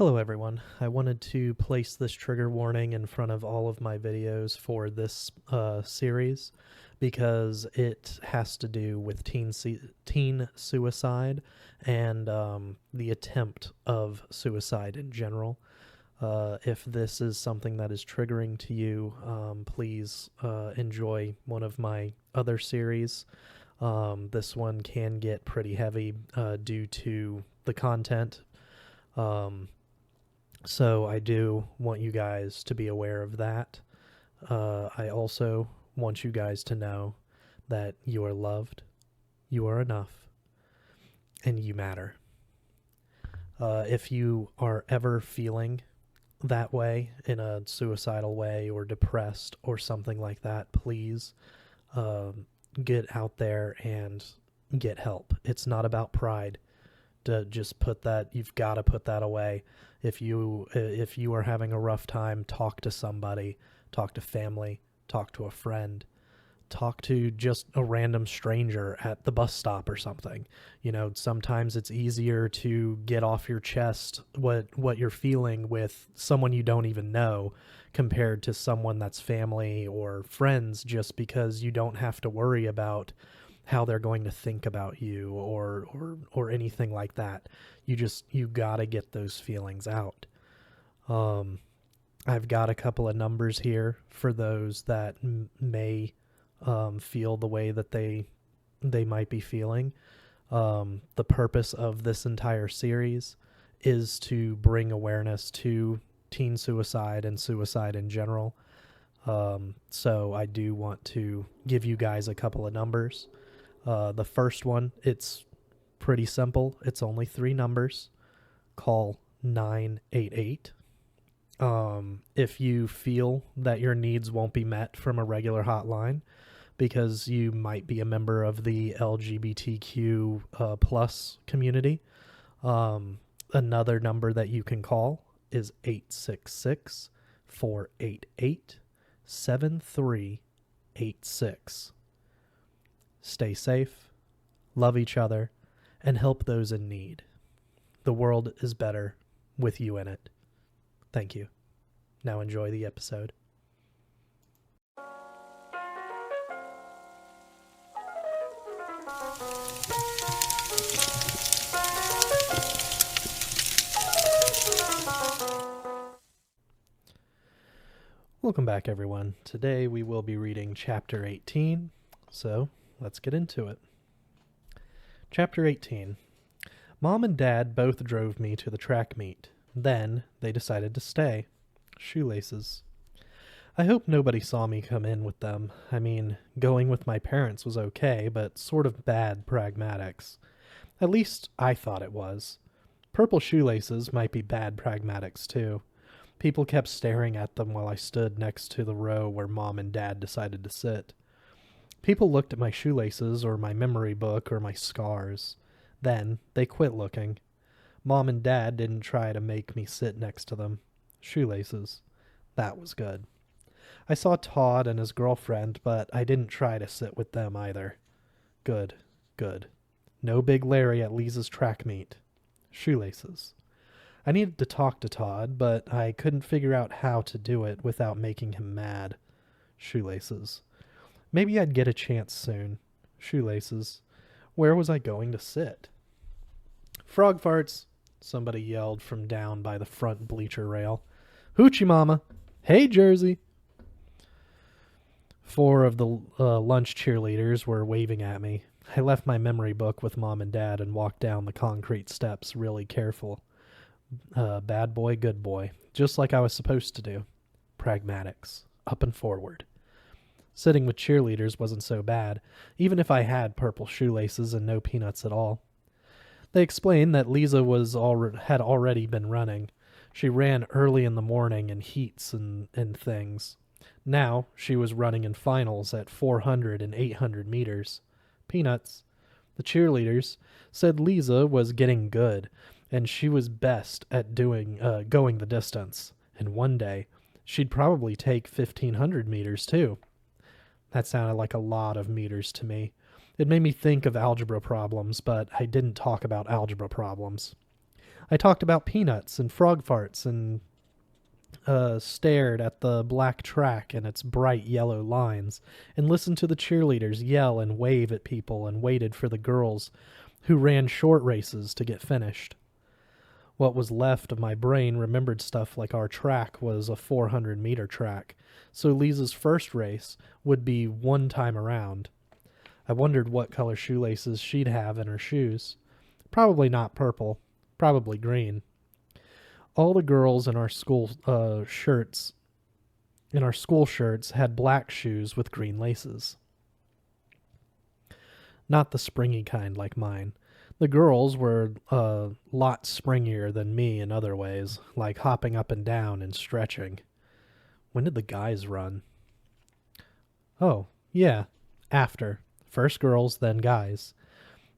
Hello everyone. I wanted to place this trigger warning in front of all of my videos for this series because it has to do with teen suicide and the attempt of suicide in general. If this is something that is triggering to you, please enjoy one of my other series. This one can get pretty heavy due to the content. So I do want you guys to be aware of that. I also want you guys to know that you are loved, you are enough, and you matter. If you are ever feeling that way, in a suicidal way or depressed or something like that, please get out there and get help. It's not about pride. To just put that, you've got to put that away. If you are having a rough time, talk to somebody, talk to family, talk to a friend, talk to just a random stranger at the bus stop or something. You know, sometimes it's easier to get off your chest what you're feeling with someone you don't even know compared to someone that's family or friends, just because you don't have to worry about how they're going to think about you or anything like that. You gotta get those feelings out. I've got a couple of numbers here for those that may feel the way that they might be feeling. The purpose of this entire series is to bring awareness to teen suicide and suicide in general. So I do want to give you guys a couple of numbers. The first one, it's pretty simple. It's only 3 numbers. Call 988. If you feel that your needs won't be met from a regular hotline because you might be a member of the LGBTQ plus community, another number that you can call is 866-488-7386. Stay safe, love each other, and help those in need. The world is better with you in it. Thank you. Now enjoy the episode. Welcome back, everyone. Today we will be reading Chapter 18, so let's get into it. Chapter 18. Mom and Dad both drove me to the track meet. Then they decided to stay. Shoelaces. I hope nobody saw me come in with them. I mean, going with my parents was okay, but sort of bad pragmatics. At least I thought it was. Purple shoelaces might be bad pragmatics too. People kept staring at them while I stood next to the row where Mom and Dad decided to sit. People looked at my shoelaces or my memory book or my scars. Then they quit looking. Mom and Dad didn't try to make me sit next to them. Shoelaces. That was good. I saw Todd and his girlfriend, but I didn't try to sit with them either. Good, good. No Big Larry at Lisa's track meet. Shoelaces. I needed to talk to Todd, but I couldn't figure out how to do it without making him mad. Shoelaces. Maybe I'd get a chance soon. Shoelaces. Where was I going to sit? Frog farts, somebody yelled from down by the front bleacher rail. Hoochie mama. Hey, Jersey. 4 of the lunch cheerleaders were waving at me. I left my memory book with Mom and Dad and walked down the concrete steps really careful. Bad boy, good boy. Just like I was supposed to do. Pragmatics. Up and forward. Sitting with cheerleaders wasn't so bad, even if I had purple shoelaces and no peanuts at all. They explained that Lisa had already been running. She ran early in the morning in heats and things. Now she was running in finals at 400 and 800 meters. Peanuts. The cheerleaders said Lisa was getting good, and she was best at going the distance. And one day, she'd probably take 1,500 meters too. That sounded like a lot of meters to me. It made me think of algebra problems, but I didn't talk about algebra problems. I talked about peanuts and frog farts and stared at the black track and its bright yellow lines, and listened to the cheerleaders yell and wave at people, and waited for the girls who ran short races to get finished. What was left of my brain remembered stuff like our track was a 400-meter track, so Lisa's first race would be one time around. I wondered what color shoelaces she'd have in her shoes. Probably not purple, probably green. All the girls in our school shirts had black shoes with green laces. Not the springy kind like mine. The girls were a lot springier than me in other ways, like hopping up and down and stretching. When did the guys run? Oh, yeah, after. First girls, then guys.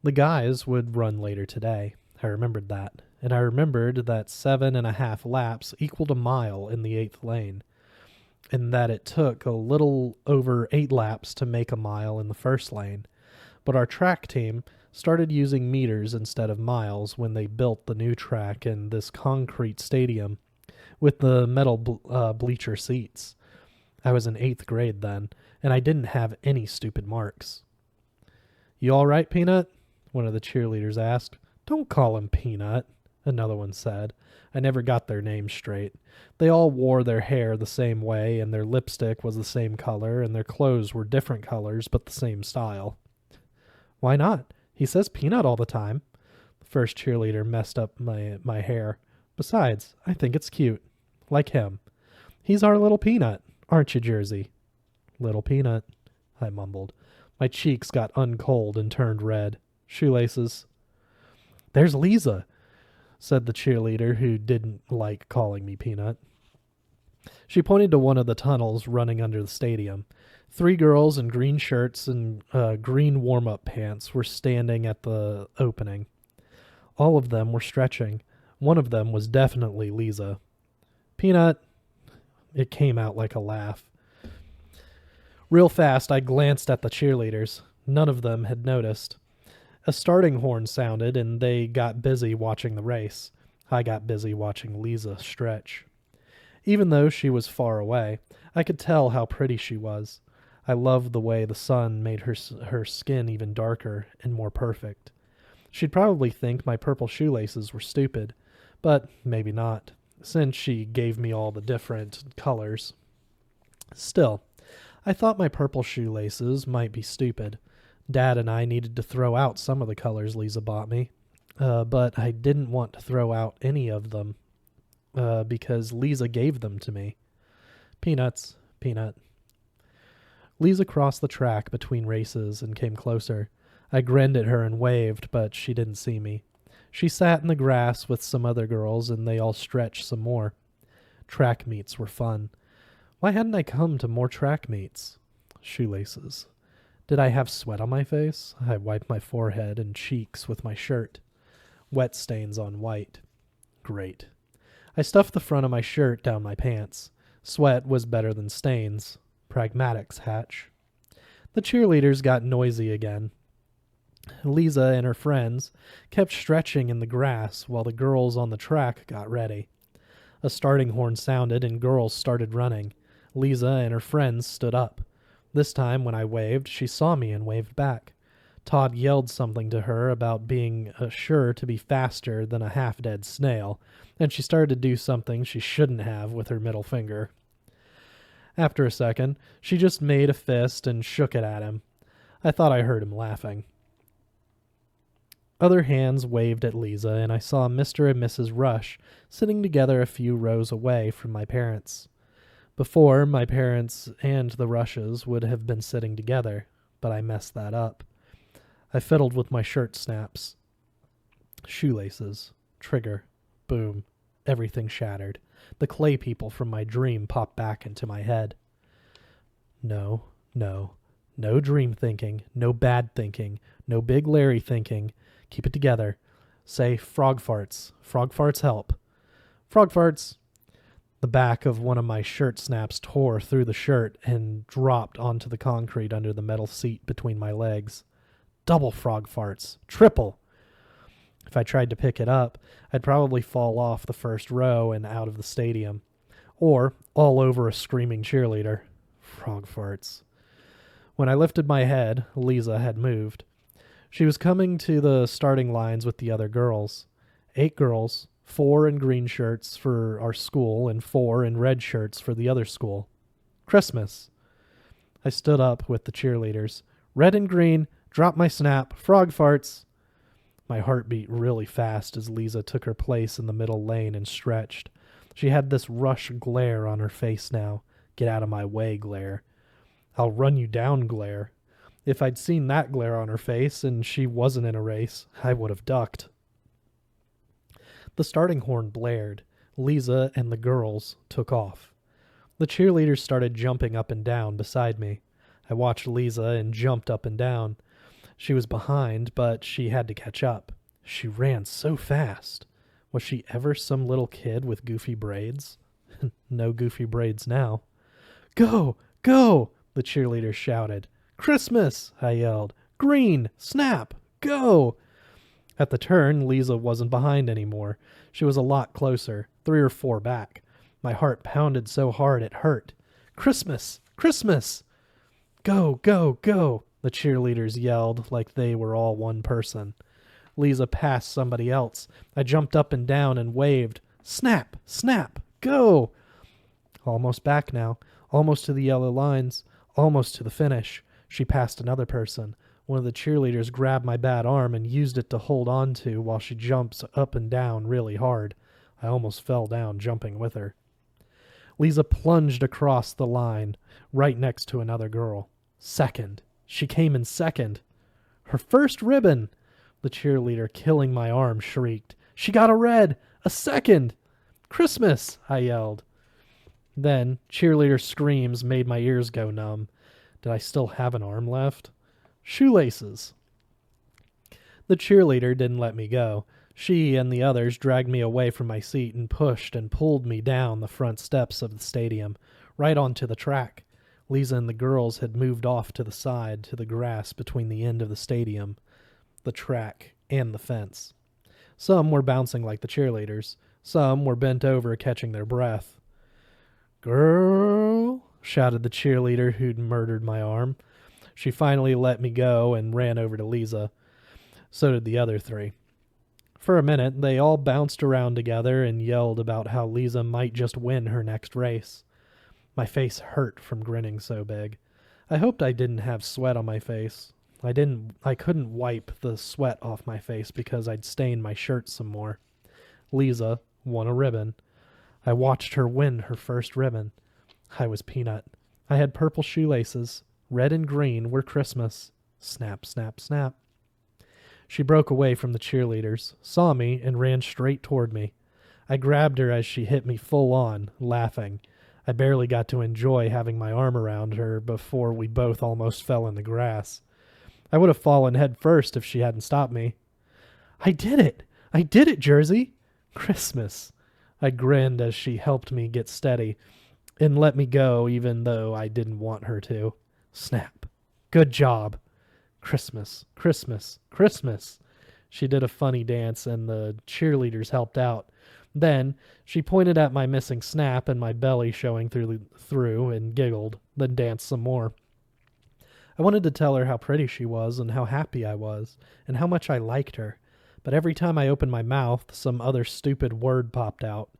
The guys would run later today. I remembered that. And I remembered that 7.5 laps equaled a mile in the 8th lane, and that it took a little over 8 laps to make a mile in the first lane. But our track team started using meters instead of miles when they built the new track in this concrete stadium with the metal bleacher seats. I was in 8th grade then, and I didn't have any stupid marks. "You all right, Peanut?" one of the cheerleaders asked. "Don't call him Peanut," another one said. I never got their names straight. They all wore their hair the same way, and their lipstick was the same color, and their clothes were different colors but the same style. "Why not? He says Peanut all the time." The first cheerleader messed up my hair. "Besides, I think it's cute. Like him. He's our little Peanut, aren't you, Jersey?" "Little Peanut," I mumbled. My cheeks got uncold and turned red. Shoelaces. "There's Lisa," said the cheerleader who didn't like calling me Peanut. She pointed to one of the tunnels running under the stadium. 3 girls in green shirts and green warm-up pants were standing at the opening. All of them were stretching. One of them was definitely Lisa. "Peanut." It came out like a laugh. Real fast, I glanced at the cheerleaders. None of them had noticed. A starting horn sounded, and they got busy watching the race. I got busy watching Lisa stretch. Even though she was far away, I could tell how pretty she was. I loved the way the sun made her skin even darker and more perfect. She'd probably think my purple shoelaces were stupid, but maybe not, since she gave me all the different colors. Still, I thought my purple shoelaces might be stupid. Dad and I needed to throw out some of the colors Lisa bought me, but I didn't want to throw out any of them because Lisa gave them to me. "Peanuts, Peanut." Lisa crossed the track between races and came closer. I grinned at her and waved, but she didn't see me. She sat in the grass with some other girls, and they all stretched some more. Track meets were fun. Why hadn't I come to more track meets? Shoelaces. Did I have sweat on my face? I wiped my forehead and cheeks with my shirt. Wet stains on white. Great. I stuffed the front of my shirt down my pants. Sweat was better than stains. Pragmatics, Hatch. The cheerleaders got noisy again. Lisa and her friends kept stretching in the grass while the girls on the track got ready. A starting horn sounded and girls started running. Lisa and her friends stood up. This time, when I waved, she saw me and waved back. Todd yelled something to her about being sure to be faster than a half-dead snail, and she started to do something she shouldn't have with her middle finger. After a second, she just made a fist and shook it at him. I thought I heard him laughing. Other hands waved at Lisa, and I saw Mr. and Mrs. Rush sitting together a few rows away from my parents. Before, my parents and the Rushes would have been sitting together, but I messed that up. I fiddled with my shirt snaps. Shoelaces. Trigger. Boom. Everything shattered. The clay people from my dream popped back into my head. No. No dream thinking. No bad thinking. No Big Larry thinking. Keep it together. Say frog farts. Frog farts help. Frog farts. The back of one of my shirt snaps tore through the shirt and dropped onto the concrete under the metal seat between my legs. Double frog farts. Triple. If I tried to pick it up, I'd probably fall off the first row and out of the stadium. Or all over a screaming cheerleader. Frog farts. When I lifted my head, Lisa had moved. She was coming to the starting lines with the other girls. 8 girls, 4 in green shirts for our school and 4 in red shirts for the other school. Christmas. I stood up with the cheerleaders. Red and green, drop my snap, frog farts. My heart beat really fast as Lisa took her place in the middle lane and stretched. She had this rush glare on her face now. Get out of my way glare. I'll run you down glare. If I'd seen that glare on her face and she wasn't in a race, I would have ducked. The starting horn blared. Lisa and the girls took off. The cheerleaders started jumping up and down beside me. I watched Lisa and jumped up and down. She was behind, but she had to catch up. She ran so fast. Was she ever some little kid with goofy braids? No goofy braids now. Go! Go! The cheerleader shouted. Christmas! I yelled. Green! Snap! Go! At the turn, Lisa wasn't behind anymore. She was a lot closer, 3 or 4 back. My heart pounded so hard it hurt. Christmas! Christmas! Go! Go! Go! The cheerleaders yelled like they were all one person. Lisa passed somebody else. I jumped up and down and waved. Snap! Snap! Go! Almost back now. Almost to the yellow lines. Almost to the finish. She passed another person. One of the cheerleaders grabbed my bad arm and used it to hold on to while she jumps up and down really hard. I almost fell down jumping with her. Lisa plunged across the line, right next to another girl. Second. She came in second. Her first ribbon! The cheerleader killing my arm shrieked. She got a red! A second! Christmas! I yelled. Then, cheerleader screams made my ears go numb. Did I still have an arm left? Shoelaces! The cheerleader didn't let me go. She and the others dragged me away from my seat and pushed and pulled me down the front steps of the stadium, right onto the track. Lisa and the girls had moved off to the side, to the grass between the end of the stadium, the track, and the fence. Some were bouncing like the cheerleaders. Some were bent over catching their breath. Girl, shouted the cheerleader who'd murdered my arm. She finally let me go and ran over to Lisa. So did the other 3. For a minute, they all bounced around together and yelled about how Lisa might just win her next race. My face hurt from grinning so big. I hoped I didn't have sweat on my face. I couldn't wipe the sweat off my face because I'd stained my shirt some more. Lisa won a ribbon. I watched her win her first ribbon. I was Peanut. I had purple shoelaces. Red and green were Christmas. Snap, snap, snap. She broke away from the cheerleaders, saw me, and ran straight toward me. I grabbed her as she hit me full on, laughing. I barely got to enjoy having my arm around her before we both almost fell in the grass. I would have fallen head first if she hadn't stopped me. I did it! I did it, Jersey! Christmas! I grinned as she helped me get steady and let me go even though I didn't want her to. Snap. Good job. Christmas, Christmas, Christmas. She did a funny dance and the cheerleaders helped out. Then she pointed at my missing snap and my belly showing through and giggled, then danced some more. I wanted to tell her how pretty she was and how happy I was and how much I liked her, but every time I opened my mouth, some other stupid word popped out.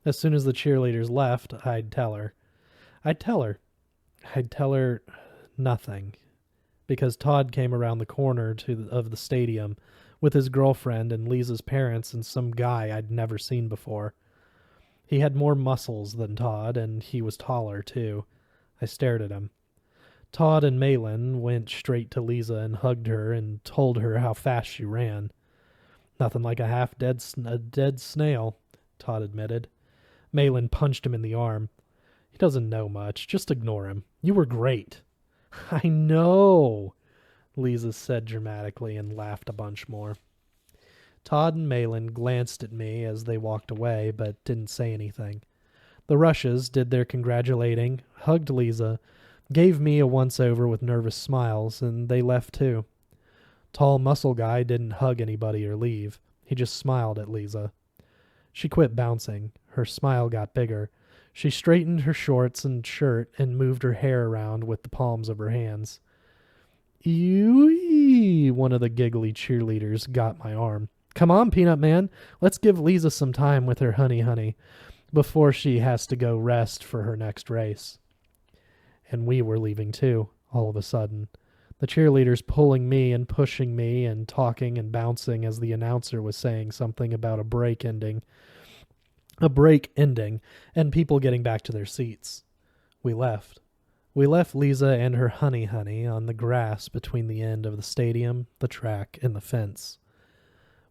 As soon as the cheerleaders left, I'd tell her. I'd tell her nothing, because Todd came around the corner of the stadium with his girlfriend and Lisa's parents and some guy I'd never seen before. He had more muscles than Todd, and he was taller, too. I stared at him. Todd and Malin went straight to Lisa and hugged her and told her how fast she ran. Nothing like a dead snail, Todd admitted. Malin punched him in the arm. He doesn't know much. Just ignore him. You were great. I know, Lisa said dramatically and laughed a bunch more. Todd and Malin glanced at me as they walked away, but didn't say anything. The Rushes did their congratulating, hugged Lisa, gave me a once-over with nervous smiles, and they left too. Tall muscle guy didn't hug anybody or leave. He just smiled at Lisa. She quit bouncing. Her smile got bigger. She straightened her shorts and shirt and moved her hair around with the palms of her hands. Ew! One of the giggly cheerleaders got my arm. Come on, Peanut Man. Let's give Lisa some time with her honey before she has to go rest for her next race. And we were leaving too, all of a sudden. The cheerleaders pulling me and pushing me and talking and bouncing as the announcer was saying something about a break ending, and people getting back to their seats. We left. We left Lisa and her honey on the grass between the end of the stadium, the track, and the fence.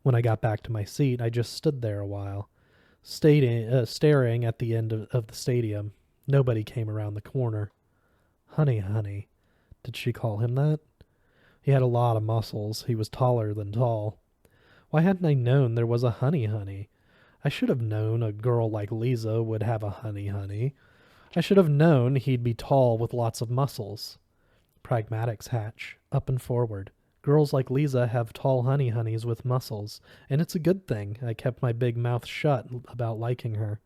When I got back to my seat, I just stood there a while, staring at the end of the stadium. Nobody came around the corner. Honey. Did she call him that? He had a lot of muscles. He was taller than tall. Why hadn't I known there was a honey? I should have known a girl like Lisa would have a honey. I should have known he'd be tall with lots of muscles. Pragmatics hatch, up and forward. Girls like Lisa have tall honeys with muscles, and it's a good thing I kept my big mouth shut about liking her.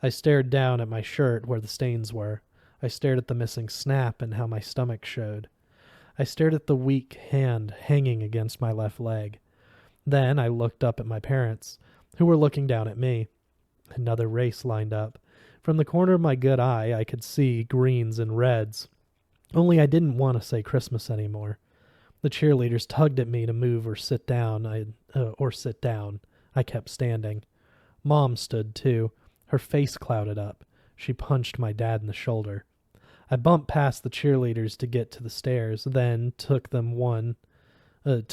I stared down at my shirt where the stains were. I stared at the missing snap and how my stomach showed. I stared at the weak hand hanging against my left leg. Then I looked up at my parents, who were looking down at me. Another race lined up. From the corner of my good eye, I could see greens and reds. Only I didn't want to say Christmas anymore. The cheerleaders tugged at me to move or sit down. I kept standing. Mom stood too. Her face clouded up. She punched my dad in the shoulder. I bumped past the cheerleaders to get to the stairs, then took them one, the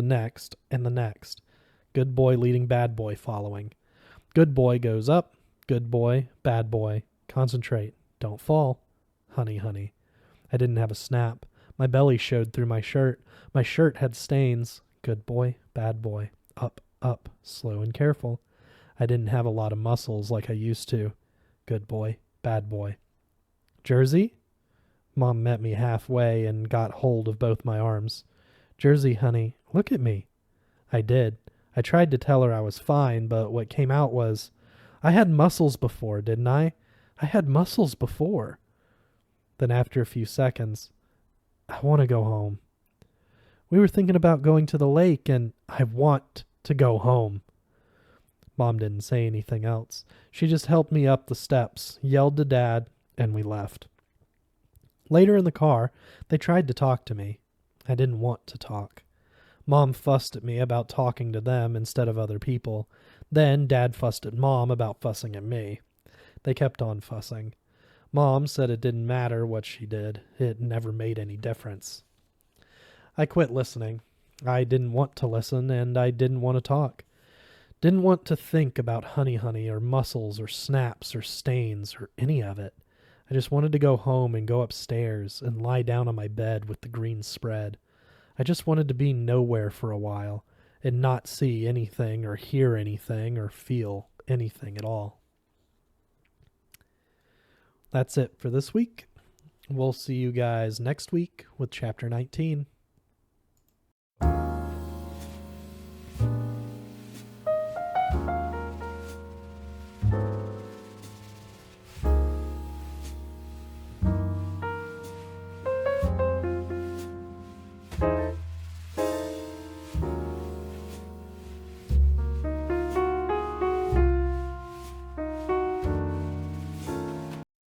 next, and the next. Good boy leading bad boy following. Good boy goes up. Good boy, bad boy. Concentrate. Don't fall. Honey. I didn't have a snap. My belly showed through my shirt. My shirt had stains. Good boy, bad boy. Up. Slow and careful. I didn't have a lot of muscles like I used to. Good boy, bad boy. Jersey? Mom met me halfway and got hold of both my arms. Jersey, honey, look at me. I did. I tried to tell her I was fine, but what came out was, I had muscles before, didn't I? I had muscles before. Then after a few seconds, I want to go home. We were thinking about going to the lake, and I want to go home. Mom didn't say anything else. She just helped me up the steps, yelled to Dad, and we left. Later in the car, they tried to talk to me. I didn't want to talk. Mom fussed at me about talking to them instead of other people. Then Dad fussed at Mom about fussing at me. They kept on fussing. Mom said it didn't matter what she did. It never made any difference. I quit listening. I didn't want to listen, and I didn't want to talk. Didn't want to think about honey or muscles or snaps or stains or any of it. I just wanted to go home and go upstairs and lie down on my bed with the green spread. I just wanted to be nowhere for a while and not see anything or hear anything or feel anything at all. That's it for this week. We'll see you guys next week with Chapter 19.